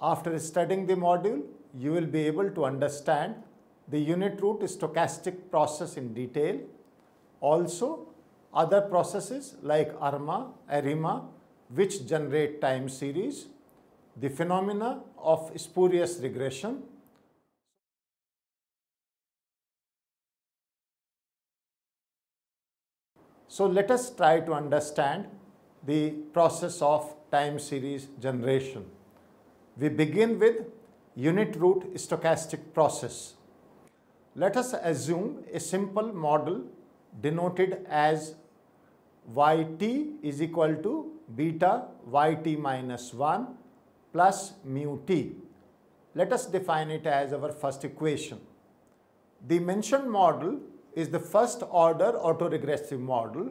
After studying the module, you will be able to understand the unit root stochastic process in detail. Also, other processes like ARIMA, which generate time series, the phenomena of spurious regression. So let us try to understand the process of time series generation. We begin with unit root stochastic process. Let us assume a simple model denoted as yt is equal to beta yt minus 1 plus mu t. Let us define it as our first equation. The mentioned model is the first order autoregressive model,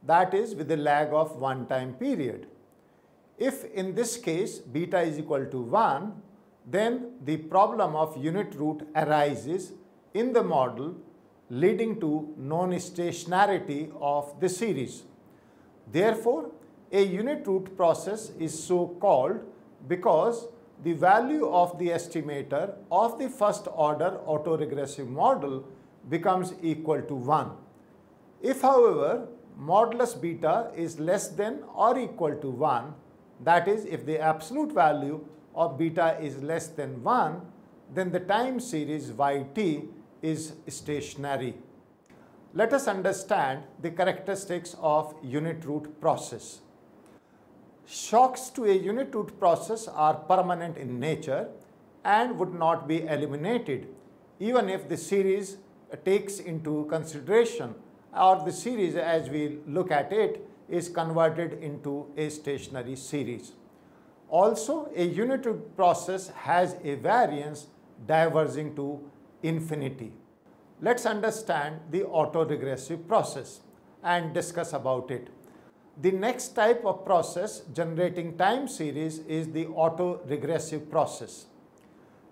that is with a lag of one time period. If in this case beta is equal to 1, then the problem of unit root arises in the model, leading to non-stationarity of the series. Therefore, a unit root process is so called because the value of the estimator of the first order autoregressive model becomes equal to 1. If, however, modulus beta is less than or equal to 1, that is, if the absolute value of beta is less than 1, then the time series yt is stationary. Let us understand the characteristics of unit root process. Shocks to a unit root process are permanent in nature and would not be eliminated even if the series takes into consideration, or the series as we look at it is converted into a stationary series. Also, a unit root process has a variance diverging to infinity. Let's understand the autoregressive process and discuss about it. The next type of process generating time series is the autoregressive process.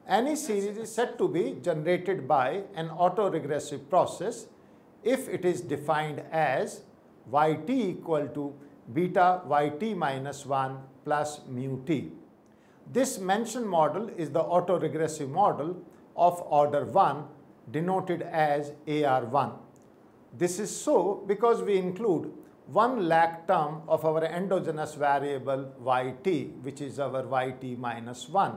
Any series is said to be generated by an autoregressive process if it is defined as yt equal to beta yt minus 1 plus mu t. This mentioned model is the autoregressive model of order 1 denoted as AR1. This is so because we include one lag term of our endogenous variable yt, which is our yt minus 1.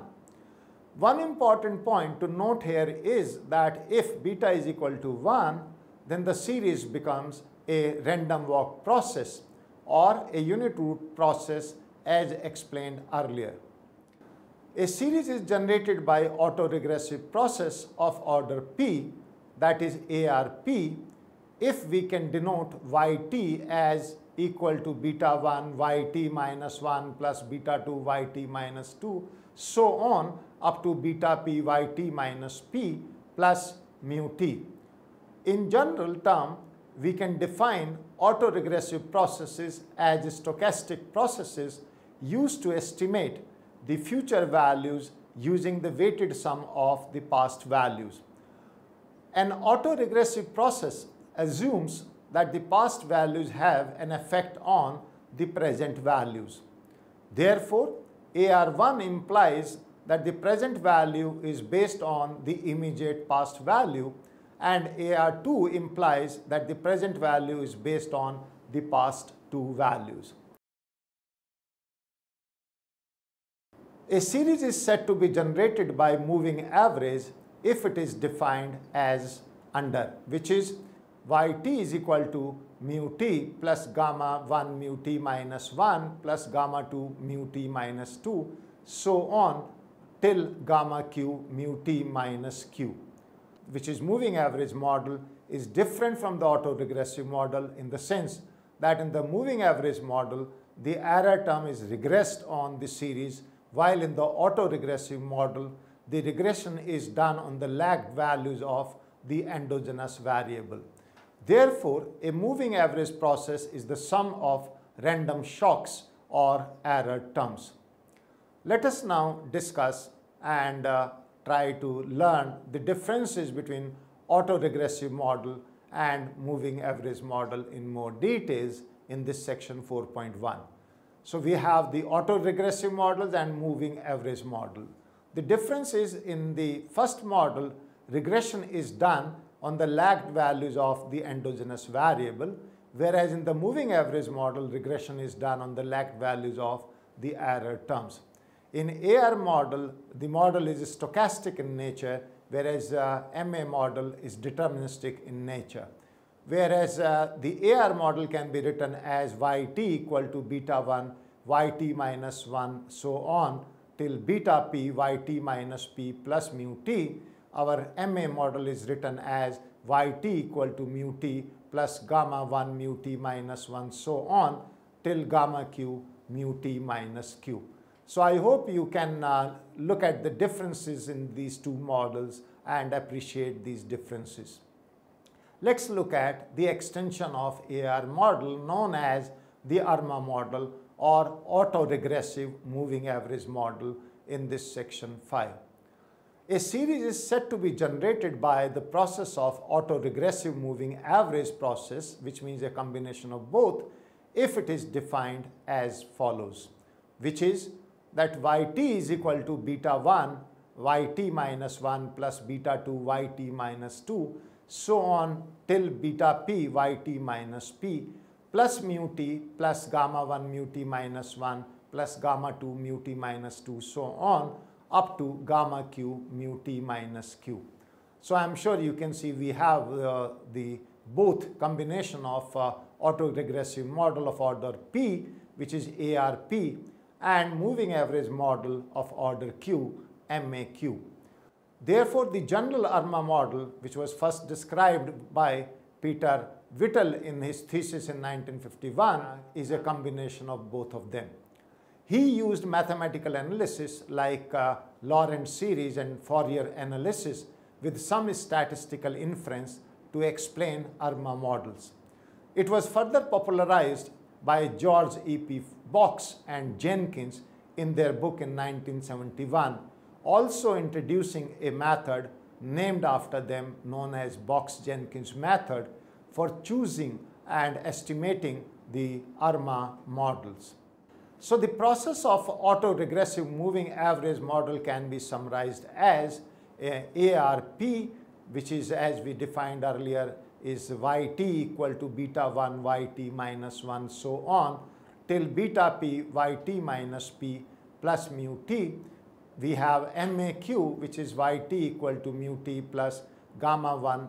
One important point to note here is that if beta is equal to 1, then the series becomes a random walk process or a unit root process as explained earlier. A series is generated by autoregressive process of order p, that is ARP, if we can denote yt as equal to beta 1 yt minus 1 plus beta 2 yt minus 2, so on up to beta p yt minus p plus mu t. In general term, we can define autoregressive processes as stochastic processes used to estimate the future values using the weighted sum of the past values. An autoregressive process assumes that the past values have an effect on the present values. Therefore, AR1 implies that the present value is based on the immediate past value, and AR2 implies that the present value is based on the past two values. A series is said to be generated by moving average if it is defined as under, which is yt is equal to mu t plus gamma 1 mu t minus 1 plus gamma 2 mu t minus 2, so on till gamma q mu t minus q, which is moving average model is different from the autoregressive model in the sense that in the moving average model, the error term is regressed on the series, while in the autoregressive model, the regression is done on the lagged values of the endogenous variable. Therefore, a moving average process is the sum of random shocks or error terms. Let us now discuss and try to learn the differences between autoregressive model and moving average model in more details in this section 4.1. So we have the auto-regressive models and moving average model. The difference is in the first model, regression is done on the lagged values of the endogenous variable, whereas in the moving average model, regression is done on the lagged values of the error terms. In AR model, the model is stochastic in nature, whereas MA model is deterministic in nature. Whereas the AR model can be written as yt equal to beta 1, yt minus 1, so on, till beta p, yt minus p plus mu t. Our MA model is written as yt equal to mu t plus gamma 1 mu t minus 1, so on, till gamma q mu t minus q. So I hope you can look at the differences in these two models and appreciate these differences. Let's look at the extension of AR model known as the ARMA model or auto-regressive moving average model in this section 5. A series is said to be generated by the process of auto-regressive moving average process, which means a combination of both, if it is defined as follows, which is that yt is equal to beta 1, yt minus 1 plus beta 2, yt minus 2, so on till beta p, yt minus p plus mu t plus gamma 1 mu t minus 1 plus gamma 2 mu t minus 2, so on up to gamma q mu t minus q. So I am sure you can see we have the both combination of auto-regressive model of order p, which is ARP, and moving average model of order q, MAQ. Therefore, the general ARMA model, which was first described by Peter Whittle in his thesis in 1951, is a combination of both of them. He used mathematical analysis like Laurent series and Fourier analysis with some statistical inference to explain ARMA models. It was further popularized by George E.P. Box and Jenkins in their book in 1971, also introducing a method named after them known as Box-Jenkins method for choosing and estimating the ARMA models. So the process of auto-regressive moving average model can be summarized as ARP, which is, as we defined earlier, is yt equal to beta 1 yt minus 1, so on till beta p yt minus p plus mu t. We have MAQ, which is yt equal to mu t plus gamma 1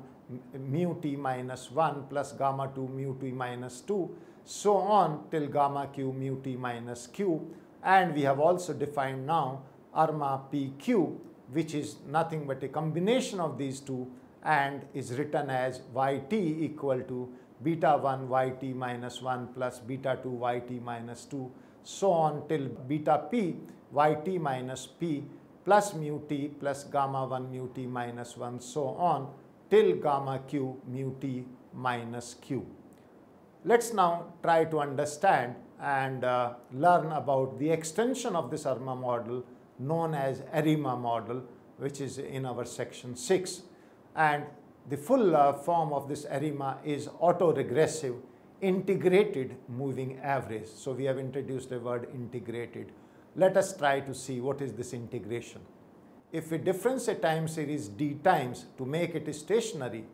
mu t minus 1 plus gamma 2 mu t minus 2, so on till gamma q mu t minus q. And we have also defined now ARMA PQ, which is nothing but a combination of these two and is written as yt equal to beta 1 yt minus 1 plus beta 2 yt minus 2, so on till beta p yt minus p plus mu t plus gamma 1 mu t minus 1, so on till gamma q mu t minus q. Let's now try to understand and learn about the extension of this ARMA model known as ARIMA model, which is in our section 6. And the full form of this ARIMA is auto-regressive integrated moving average. So we have introduced the word integrated. Let us try to see what is this integration. If we difference a time series d times to make it stationary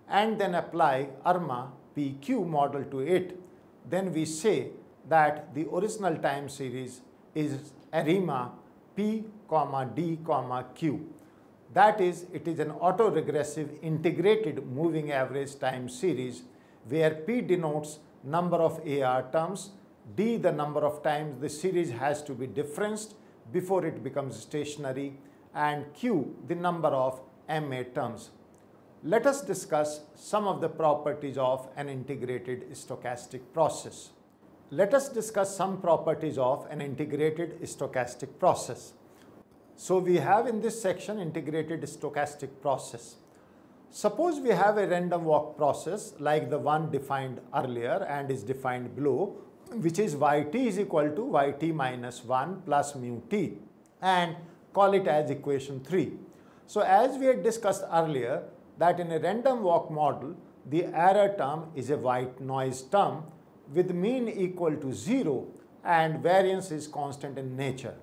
and then apply ARMA PQ model to it, then we say that the original time series is ARIMA P, D, Q. That is, it is an auto-regressive integrated moving average time series where P denotes number of AR terms, D the number of times the series has to be differenced before it becomes stationary, and Q the number of MA terms. Let us discuss some of the properties of an integrated stochastic process. Let us discuss some properties of an integrated stochastic process. So we have in this section integrated stochastic process. Suppose we have a random walk process like the one defined earlier and is defined below, which is yt is equal to yt minus 1 plus mu t, and call it as equation 3. So as we had discussed earlier, that in a random walk model, the error term is a white noise term with mean equal to 0 and variance is constant in nature.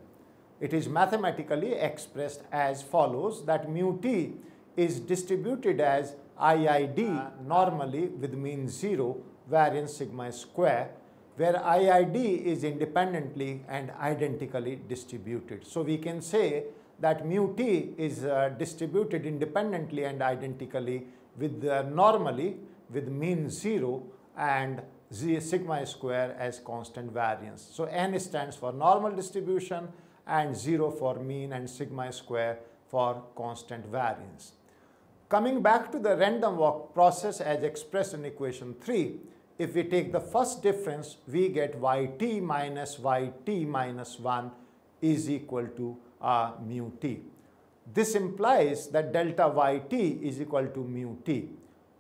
It is mathematically expressed as follows, that mu t is distributed as IID normally with mean 0, variance sigma square, where IID is independently and identically distributed. So we can say that mu t is distributed independently and identically with normally with mean 0 and sigma square as constant variance. So n stands for normal distribution and 0 for mean and sigma square for constant variance. Coming back to the random walk process as expressed in equation 3, if we take the first difference, we get yt minus 1 is equal to mu t. This implies that delta yt is equal to mu t,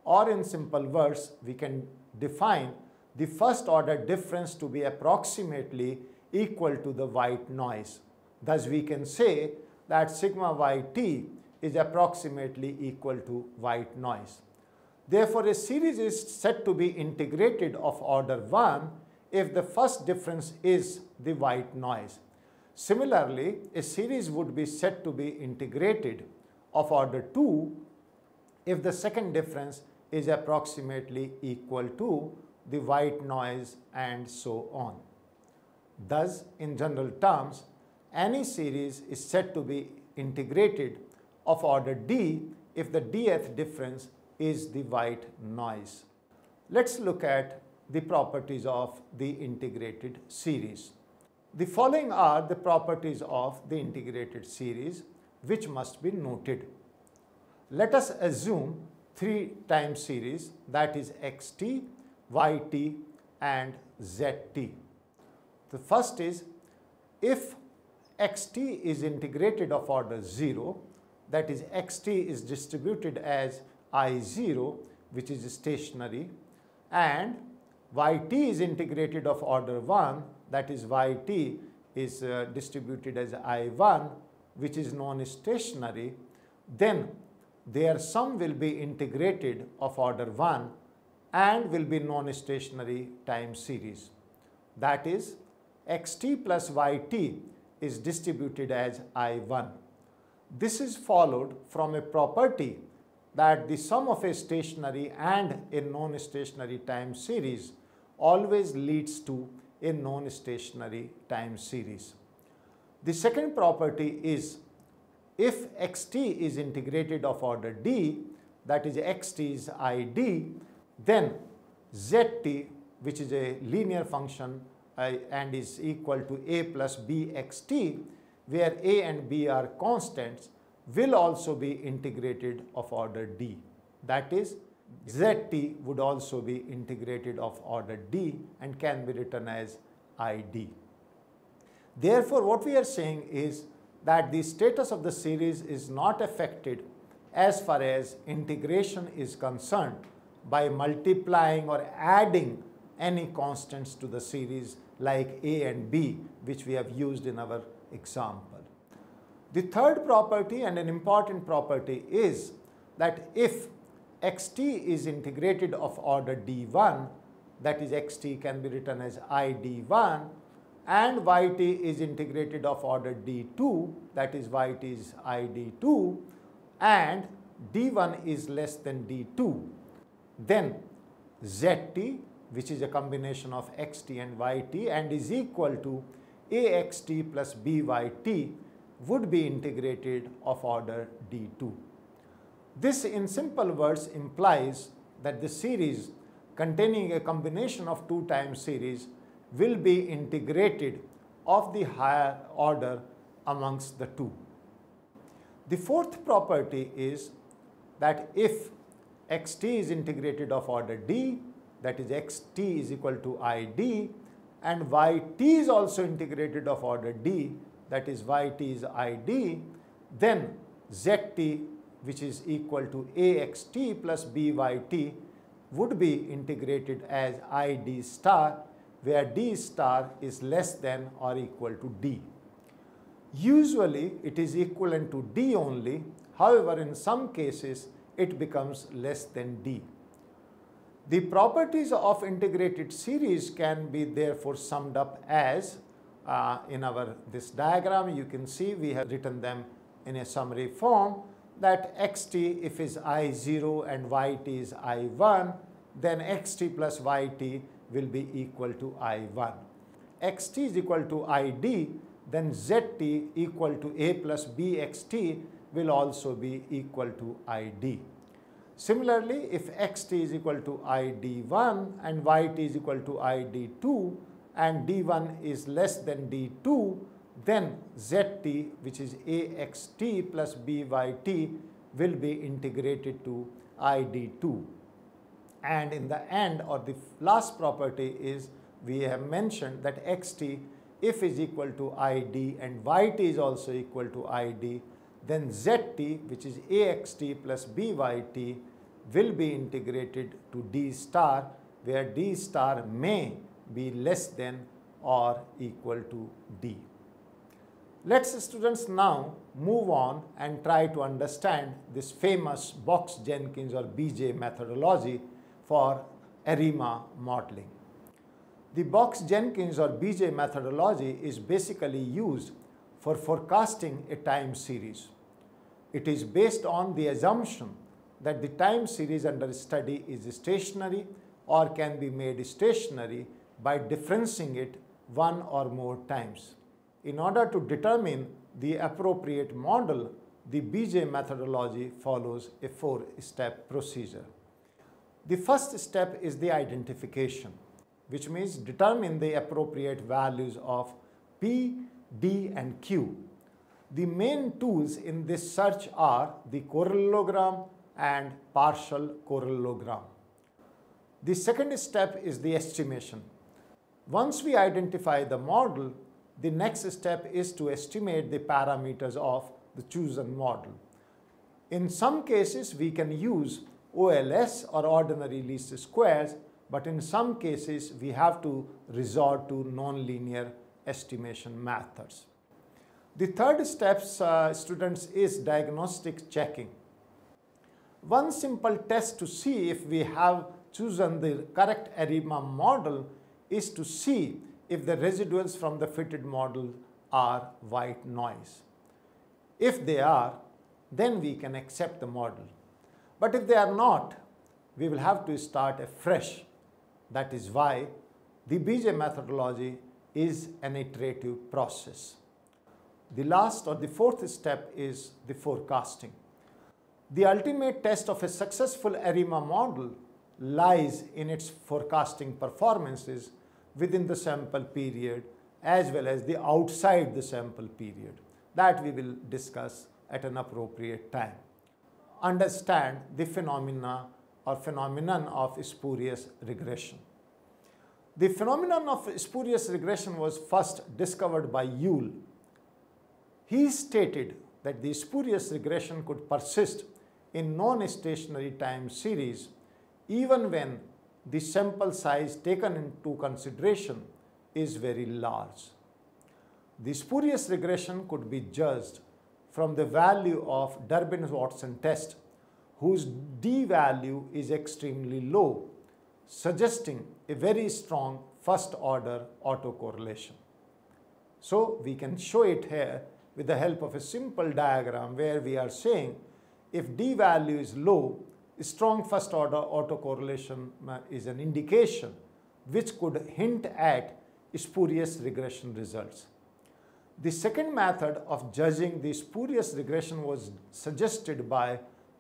or in simple words, we can define the first order difference to be approximately equal to the white noise. Thus, we can say that sigma yt is approximately equal to white noise. Therefore, a series is said to be integrated of order 1 if the first difference is the white noise. Similarly, a series would be said to be integrated of order 2 if the second difference is approximately equal to the white noise, and so on. Thus, in general terms, any series is said to be integrated of order d if the dth difference is the white noise. Let's look at the properties of the integrated series. The following are the properties of the integrated series which must be noted. Let us assume 3 time series, that is xt, yt and zt. The first is, if xt is integrated of order 0, that is xt is distributed as I0, which is stationary, and yt is integrated of order 1, that is yt is distributed as I1, which is non-stationary, then their sum will be integrated of order 1 and will be non-stationary time series. That is, xt plus yt is distributed as I1. This is followed from a property that the sum of a stationary and a non-stationary time series always leads to a non-stationary time series. The second property is, if xt is integrated of order d, that is xt is id, then zt, which is a linear function and is equal to a plus b xt, where a and b are constants, will also be integrated of order d. That is, zt would also be integrated of order d and can be written as id. Therefore, what we are saying is that the status of the series is not affected as far as integration is concerned by multiplying or adding any constants to the series like a and b, which we have used in our example. The third property, and an important property, is that if xt is integrated of order d1, that is xt can be written as id1, and yt is integrated of order d2, that is yt is id2, and d1 is less than d2, then zt, which is a combination of xt and yt and is equal to axt plus byt, would be integrated of order d2. This, in simple words, implies that the series containing a combination of 2 time series will be integrated of the higher order amongst the 2. The fourth property is that if xt is integrated of order d, that is xt is equal to id, and yt is also integrated of order d, that is yt is id, then zt, which is equal to axt plus byt, would be integrated as id star, where d star is less than or equal to d. Usually it is equivalent to d only, however in some cases it becomes less than d. The properties of integrated series can be therefore summed up as, in this diagram you can see we have written them in a summary form, that xt if is I0 and yt is I1, then xt plus yt will be equal to I1. xt is equal to id, then zt equal to a plus bxt will also be equal to id. Similarly, if xt is equal to id1 and yt is equal to id2 and d1 is less than d2, then zt, which is axt plus byt, will be integrated to id2. And in the end, or the last property is, we have mentioned that xt if is equal to id and yt is also equal to id, then zt, which is axt plus byt, will be integrated to d star, where d star may be less than or equal to d. Let's, students, now move on and try to understand this famous Box-Jenkins or BJ methodology for ARIMA modeling. The Box-Jenkins or BJ methodology is basically used for forecasting a time series. It is based on the assumption that the time series under study is stationary or can be made stationary by differencing it one or more times. In order to determine the appropriate model, the BJ methodology follows a 4-step procedure. The first step is the identification, which means determine the appropriate values of P, D, and Q. The main tools in this search are the correlogram and partial correlogram. The second step is the estimation. Once we identify the model, the next step is to estimate the parameters of the chosen model. In some cases, we can use OLS or ordinary least squares, but in some cases, we have to resort to nonlinear estimation methods. The third step, students, is diagnostic checking. One simple test to see if we have chosen the correct ARIMA model is to see if the residuals from the fitted model are white noise. If they are, then we can accept the model. But if they are not, we will have to start afresh. That is why the BJ methodology is an iterative process. The last or the fourth step is the forecasting. The ultimate test of a successful ARIMA model lies in its forecasting performances within the sample period as well as the outside the sample period. That we will discuss at an appropriate time. Understand the phenomena or phenomenon of spurious regression. The phenomenon of spurious regression was first discovered by Yule. He stated that the spurious regression could persist in non-stationary time series even when the sample size taken into consideration is very large. The spurious regression could be judged from the value of Durbin-Watson test, whose D value is extremely low, suggesting a very strong first-order autocorrelation. So we can show it here with the help of a simple diagram where we are saying if D value is low, strong first-order autocorrelation is an indication which could hint at spurious regression results. The second method of judging the spurious regression was suggested by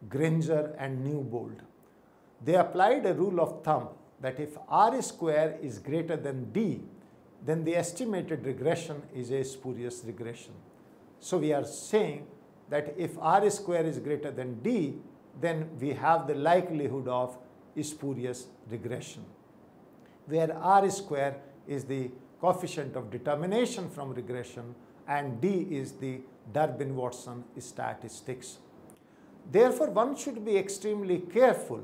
Granger and Newbold. They applied a rule of thumb that if R square is greater than D, then the estimated regression is a spurious regression. So we are saying that if R square is greater than D, then we have the likelihood of spurious regression, where R square is the coefficient of determination from regression and D is the Durbin-Watson statistics. Therefore, one should be extremely careful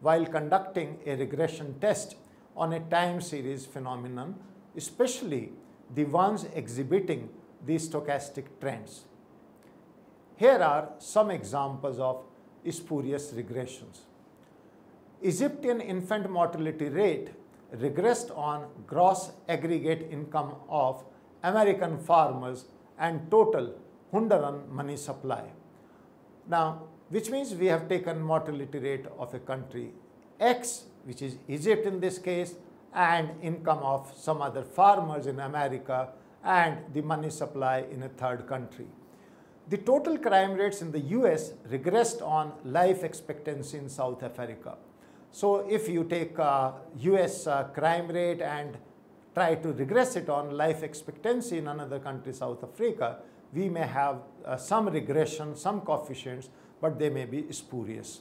while conducting a regression test on a time series phenomenon, especially the ones exhibiting the stochastic trends. Here are some examples of spurious regressions. Egyptian infant mortality rate regressed on gross aggregate income of American farmers and total Hundaran money supply. Now, which means we have taken mortality rate of a country X, which is Egypt in this case, and income of some other farmers in America and the money supply in a third country. The total crime rates in the US regressed on life expectancy in South Africa. So if you take US crime rate and try to regress it on life expectancy in another country, South Africa, we may have some regression, some coefficients, but they may be spurious.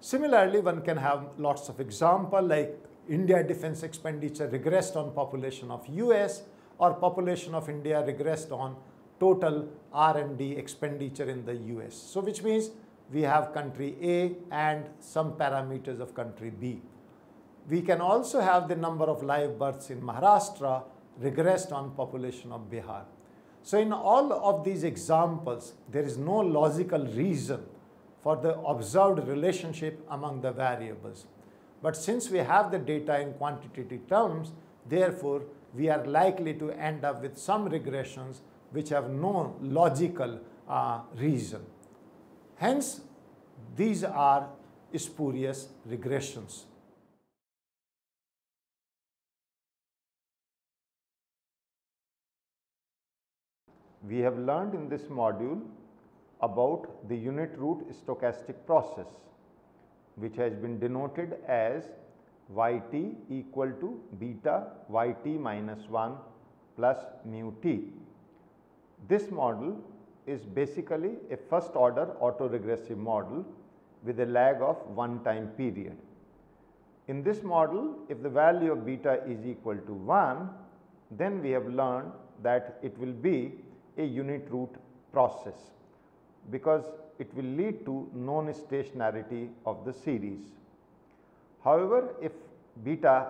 Similarly, one can have lots of examples like India defense expenditure regressed on population of US, or population of India regressed on total R&D expenditure in the US. So which means we have country A and some parameters of country B. We can also have the number of live births in Maharashtra regressed on population of Bihar. So in all of these examples, there is no logical reason for the observed relationship among the variables. But since we have the data in quantitative terms, therefore, we are likely to end up with some regressions which have no logical reason. Hence, these are spurious regressions. We have learned in this module about the unit root stochastic process, which has been denoted as yt equal to beta yt minus 1 plus mu t. This model is basically a first order autoregressive model with a lag of one time period. In this model, if the value of beta is equal to 1, then we have learned that it will be a unit root process, because it will lead to non-stationarity of the series. However, if beta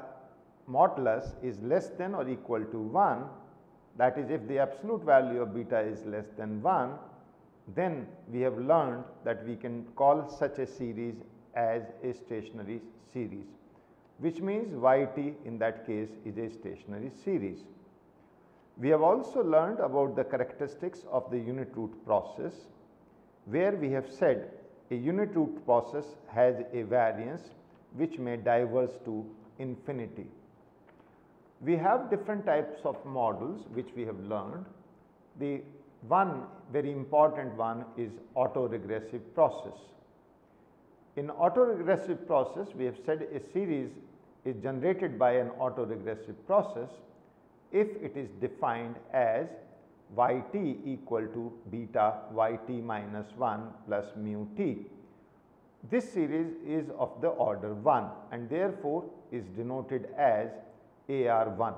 modulus is less than or equal to 1, that is, if the absolute value of beta is less than 1, then we have learned that we can call such a series as a stationary series, which means yt in that case is a stationary series. We have also learned about the characteristics of the unit root process, where we have said a unit root process has a variance which may diverge to infinity. We have different types of models which we have learned. The one very important one is autoregressive process. In autoregressive process, we have said a series is generated by an autoregressive process if it is defined as yt equal to beta yt minus 1 plus mu t. This series is of the order 1 and therefore is denoted as AR1.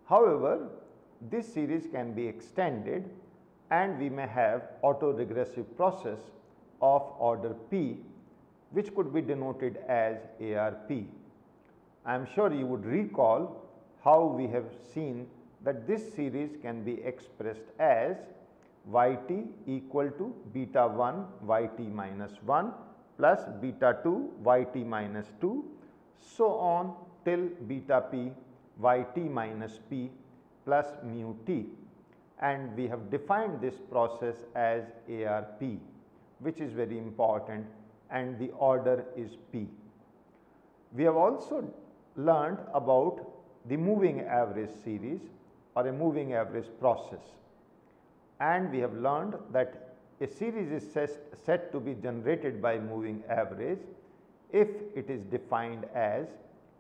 However, this series can be extended and we may have autoregressive process of order p, which could be denoted as ARP. I am sure you would recall how we have seen that this series can be expressed as yt equal to beta 1 yt minus 1 plus beta 2 yt minus 2, so on till beta p yt minus p plus mu t, and we have defined this process as ARP, which is very important, and the order is p. We have also learned about the moving average series or a moving average process, and we have learned that a series is said to be generated by moving average if it is defined as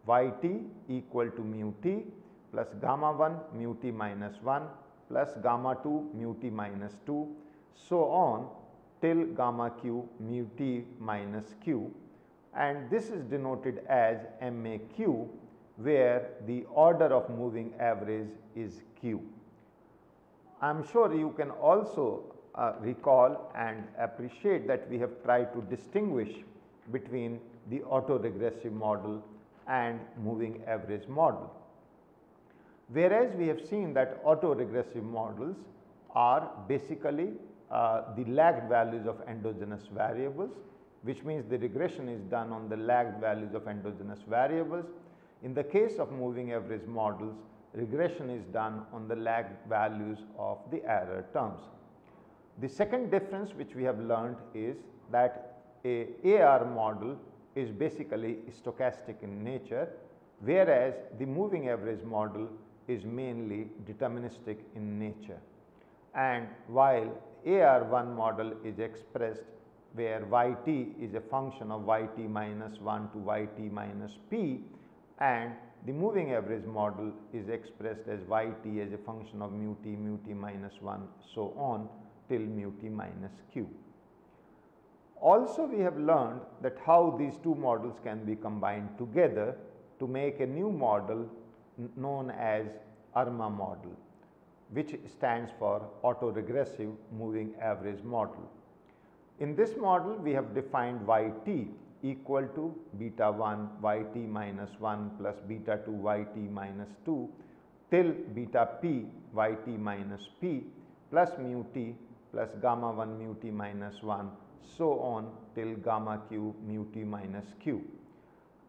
yt equal to mu t plus gamma 1 mu t minus 1 plus gamma 2 mu t minus 2, so on till gamma q mu t minus q, and this is denoted as MAQ, where the order of moving average is q. I am sure you can also recall and appreciate that we have tried to distinguish between the autoregressive model and moving average model. Whereas we have seen that autoregressive models are basically the lagged values of endogenous variables, which means the regression is done on the lagged values of endogenous variables. In the case of moving average models, regression is done on the lagged values of the error terms. The second difference which we have learned is that a AR model is basically stochastic in nature, whereas the moving average model is mainly deterministic in nature. And while AR1 model is expressed where yt is a function of yt minus 1 to yt minus p, and the moving average model is expressed as yt as a function of mu t minus 1, so on till mu t minus q. Also, we have learned that how these two models can be combined together to make a new model known as ARMA model, which stands for autoregressive moving average model. In this model, we have defined yt equal to beta 1 yt minus 1 plus beta 2 yt minus 2 till beta p yt minus p plus mu t plus gamma 1 mu t minus 1, so on till gamma q mu t minus q.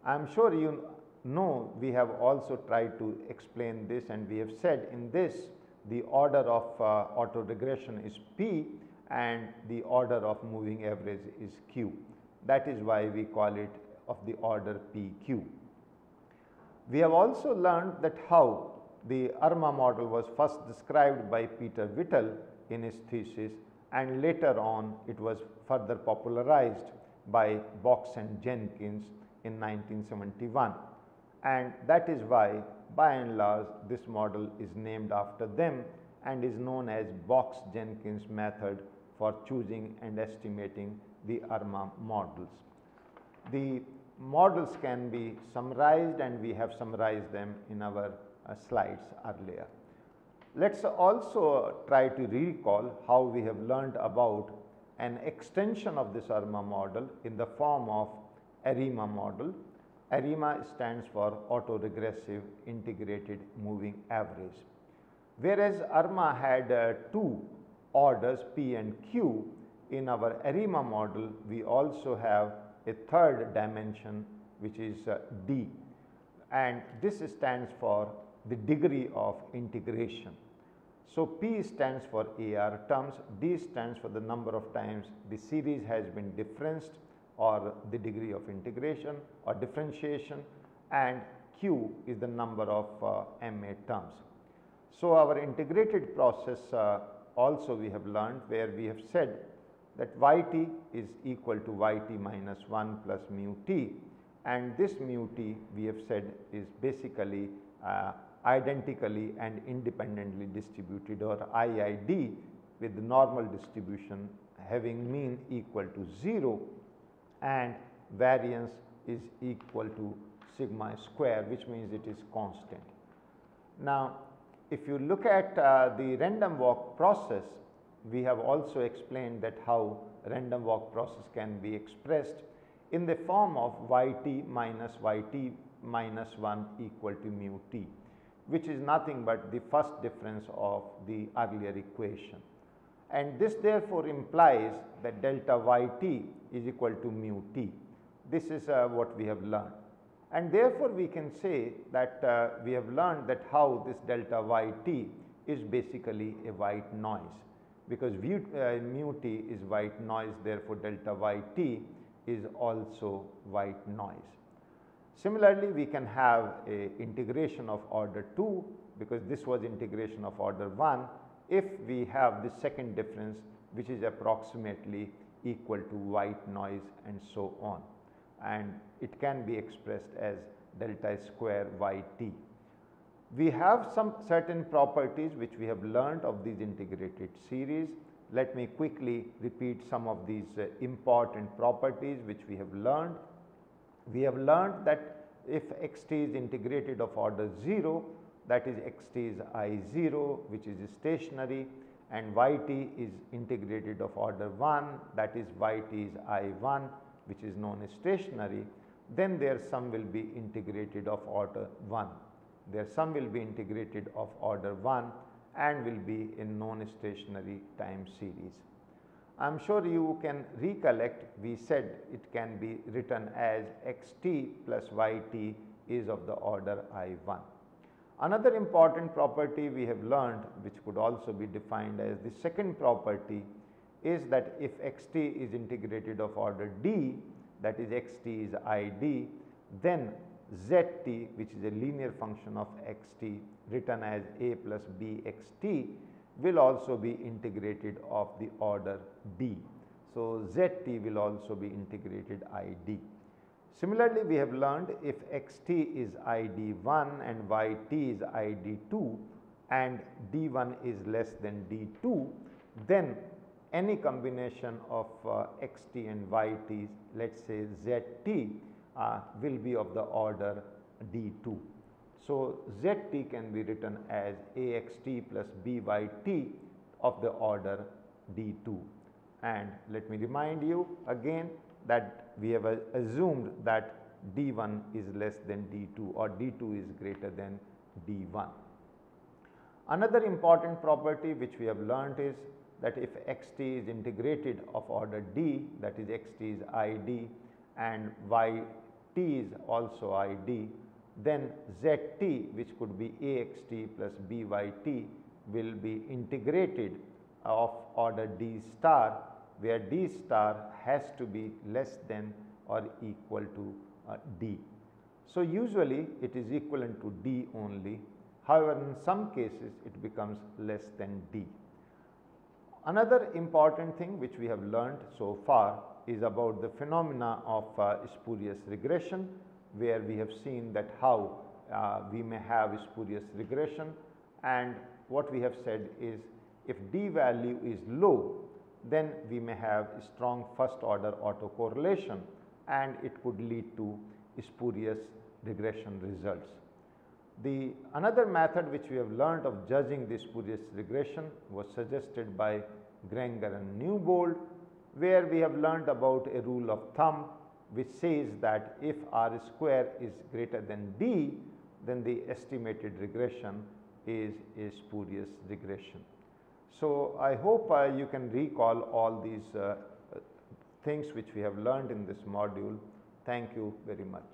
I am sure you know we have also tried to explain this, and we have said in this the order of autoregression is p and the order of moving average is q. That is why we call it of the order pq. We have also learned that how the ARMA model was first described by Peter Whittle in his thesis, and later on it was further popularized by Box and Jenkins in 1971, and that is why by and large this model is named after them and is known as Box-Jenkins method for choosing and estimating the ARMA models. The models can be summarized, and we have summarized them in our slides earlier. Let's also try to recall how we have learned about an extension of this ARMA model in the form of ARIMA model. ARIMA stands for autoregressive integrated moving average. Whereas ARMA had two orders p and q, in our ARIMA model we also have a third dimension which is d, and this stands for the degree of integration. So, p stands for AR terms, d stands for the number of times the series has been differenced or the degree of integration or differentiation, and q is the number of MA terms. So, our integrated process also we have learned, where we have said that yt is equal to yt minus 1 plus mu t, and this mu t we have said is basically identically and independently distributed, or IID, with the normal distribution having mean equal to 0 and variance is equal to sigma square, which means it is constant. Now, if you look at the random walk process, we have also explained that how random walk process can be expressed in the form of yt minus 1 equal to mu t, which is nothing but the first difference of the earlier equation. And this therefore implies that delta yt is equal to mu t. This is what we have learned. And therefore, we can say that we have learned that how this delta yt is basically a white noise, because mu t is white noise, therefore, delta yt is also white noise. Similarly, we can have a integration of order 2, because this was integration of order 1, if we have the second difference which is approximately equal to white noise and so on, and it can be expressed as delta square yt. We have some certain properties which we have learned of these integrated series. Let me quickly repeat some of these important properties which we have learned. We have learned that if xt is integrated of order 0, that is xt is I0, which is stationary, and yt is integrated of order 1, that is yt is I1, which is known as stationary, then their sum will be integrated of order 1. Their sum will be integrated of order 1 and will be in non-stationary time series. I am sure you can recollect, we said it can be written as xt plus yt is of the order I1. Another important property we have learned, which could also be defined as the second property, is that if xt is integrated of order d, that is xt is id, then zt, which is a linear function of xt written as a plus b xt, will also be integrated of the order d. So, zt will also be integrated id. Similarly, we have learned if xt is id1 and yt is id2 and d1 is less than d2, then any combination of xt and yt, let us say zt, will be of the order d2. So, zt can be written as axt plus byt of the order d2. And let me remind you again that we have assumed that d1 is less than d2 or d2 is greater than d1. Another important property which we have learnt is that if xt is integrated of order d, that is xt is id and yt is also id, then zt, which could be axt plus byt, will be integrated of order d star, where d star has to be less than or equal to d. So, usually it is equivalent to d only, however, in some cases it becomes less than d. Another important thing which we have learnt so far is about the phenomena of spurious regression, where we have seen that how we may have spurious regression, and what we have said is if d value is low, then we may have strong first order autocorrelation and it could lead to spurious regression results. The another method which we have learnt of judging the spurious regression was suggested by Granger and Newbold, where we have learnt about a rule of thumb which says that if r square is greater than d, then the estimated regression is a spurious regression. So, I hope you can recall all these things which we have learned in this module. Thank you very much.